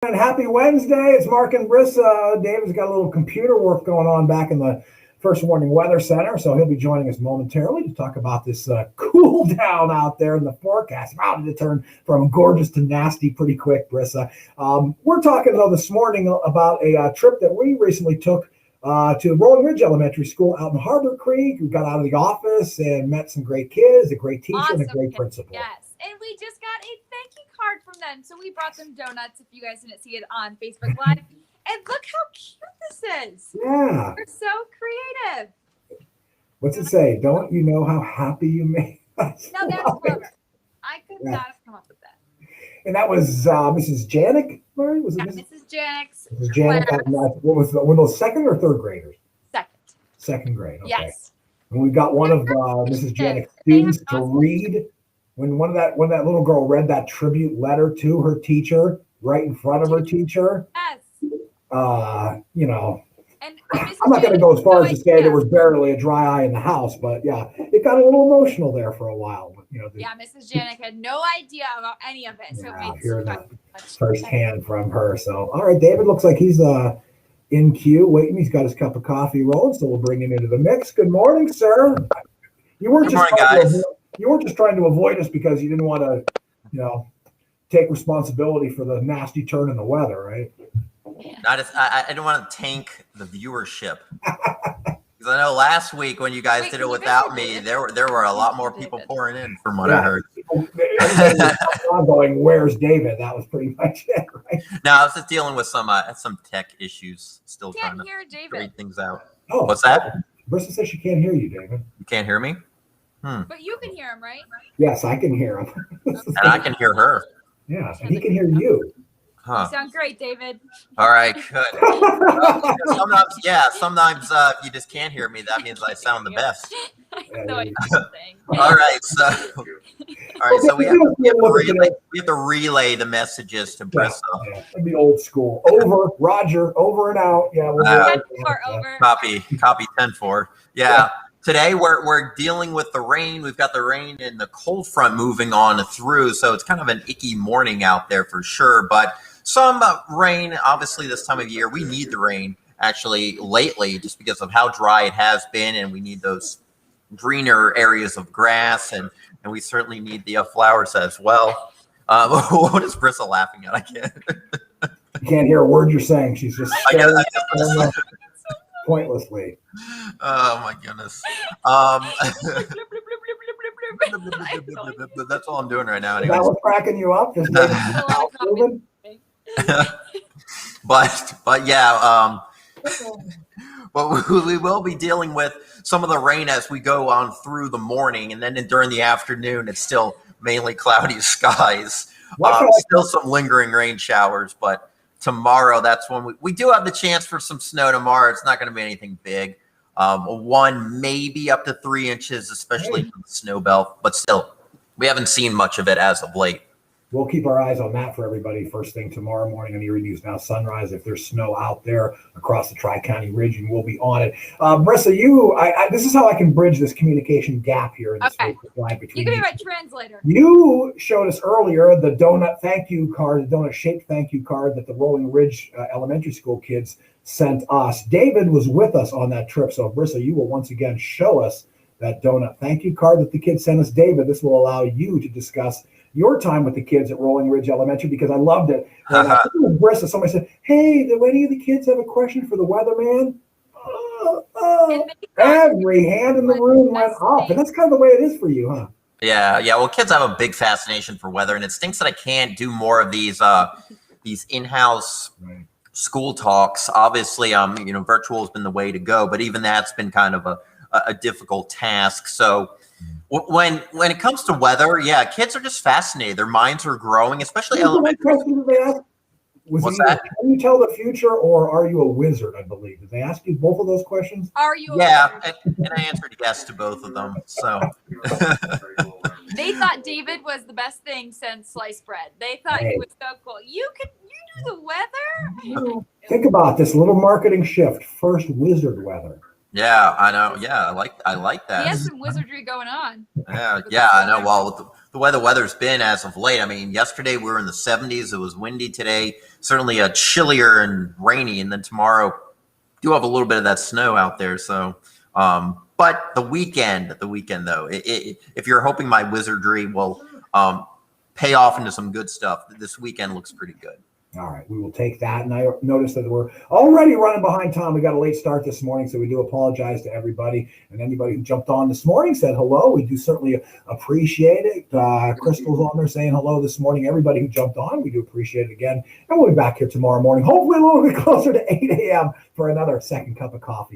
And happy Wednesday. It's Mark and Brissa. David's got a little computer work going on back in the First Warning Weather Center, so he'll be joining us momentarily to talk about this cool down out there in the forecast. Wow, did it turn from gorgeous to nasty pretty quick, Brissa. We're talking, though, this morning about a trip that we recently took to Rolling Ridge Elementary School out in Harbor Creek. We got out of the office and met some great kids, a great teacher, and a great principal. Yes. And we just got a thank you card from them. So we brought them donuts if you guys didn't see it on Facebook Live. And look how cute this is. Yeah. They're so creative. What's it say? Don't you know how happy you made us? Now that's clever. I could not have come up with that. And that was Mrs. Janik, Larry? Was it Mrs. Janik's. Mrs. Janik. What was one of those second or third graders? Second. Second grade. Okay. Yes. And we got one of Mrs. Janik's students to read. When that little girl read that tribute letter to her teacher right in front of her teacher. Yes. And I'm not going to go as far as to say there was barely a dry eye in the house, but yeah, it got a little emotional there for a while. But, Mrs. Janik had no idea about any of it. So I hear that firsthand from her. So, all right, David looks like he's in queue waiting. He's got his cup of coffee rolling, so we'll bring him into the mix. Good morning, sir. You weren't just trying to avoid us because you didn't want to, take responsibility for the nasty turn in the weather, right? I didn't want to tank the viewership because I know last week when you guys did it without me, there were a lot more people pouring in from what I heard. I'm going, where's David? That was pretty much it, right? No, I was just dealing with some tech issues, still trying to figure things out. Oh, what's that? Brissa says she can't hear you, David. You can't hear me? But you can hear him, right? Yes, I can hear him. And I can hear her. Yeah, and he can hear you. Huh. You sound great, David. All right, good. Sometimes if you just can't hear me, that means I sound the best. All right, so we have to relay the messages to Brissa. Yeah, that'd be old school. Over, Roger, over and out. Yeah, over. Copy 10-4. Yeah. Today we're dealing with the rain. We've got the rain and the cold front moving on through, so it's kind of an icky morning out there for sure. But some rain, obviously, this time of year. We need the rain actually lately, just because of how dry it has been, and we need those greener areas of grass, and we certainly need the flowers as well. What is Brissa laughing at? I can't. You can't hear a word you're saying. She's just pointlessly. Oh my goodness. That's all I'm doing right now. That was cracking you up. But yeah, but we will be dealing with some of the rain as we go on through the morning, and then during the afternoon, it's still mainly cloudy skies. Still some lingering rain showers, but tomorrow, that's when we do have the chance for some snow tomorrow. It's not going to be anything big. 1, maybe up to 3 inches, especially from the snow belt. But still, we haven't seen much of it as of late. We'll keep our eyes on that for everybody first thing tomorrow morning on Erie News Now Sunrise. If there's snow out there across the Tri-County region, we'll be on it. Brissa, this is how I can bridge this communication gap here in this line between you. You can be my translator. You showed us earlier the donut thank you card, the donut-shaped thank you card that the Rolling Ridge Elementary School kids sent us. David was with us on that trip, so Brissa, you will once again show us that donut thank you card that the kids sent us. David, this will allow you to discuss your time with the kids at Rolling Ridge Elementary, because I loved it. When I was with Brissa, somebody said, hey, do any of the kids have a question for the weatherman? Every hand in the room went up. And that's kind of the way it is for you, huh? Yeah. Well, kids have a big fascination for weather, and it stinks that I can't do more of these in-house school talks. Obviously, virtual has been the way to go, but even that's been kind of a difficult task. So when it comes to weather, kids are just fascinated. Their minds are growing, especially elementary. What's that? Can you tell the future, or are you a wizard? I believe. Did they ask you both of those questions? Are you? And I answered yes to both of them. So they thought David was the best thing since sliced bread. They thought he was so cool. You do the weather. Think about this little marketing shift. First, wizard weather. Yeah, I know. Yeah, I like He that. has some wizardry going on. Yeah, I know. Well, with the way the weather's been as of late, I mean, yesterday we were in the 70s. It was windy today. Certainly a chillier and rainy, and then tomorrow do have a little bit of that snow out there. So, but the weekend though, if you're hoping my wizardry will pay off into some good stuff, this weekend looks pretty good. All right, we will take that. And I noticed that we're already running behind time. We got a late start this morning, so we do apologize to everybody. And anybody who jumped on this morning said hello. We do certainly appreciate it. Crystal's on there saying hello this morning. Everybody who jumped on, we do appreciate it again. And we'll be back here tomorrow morning, hopefully a little bit closer to 8 a.m. for another second cup of coffee.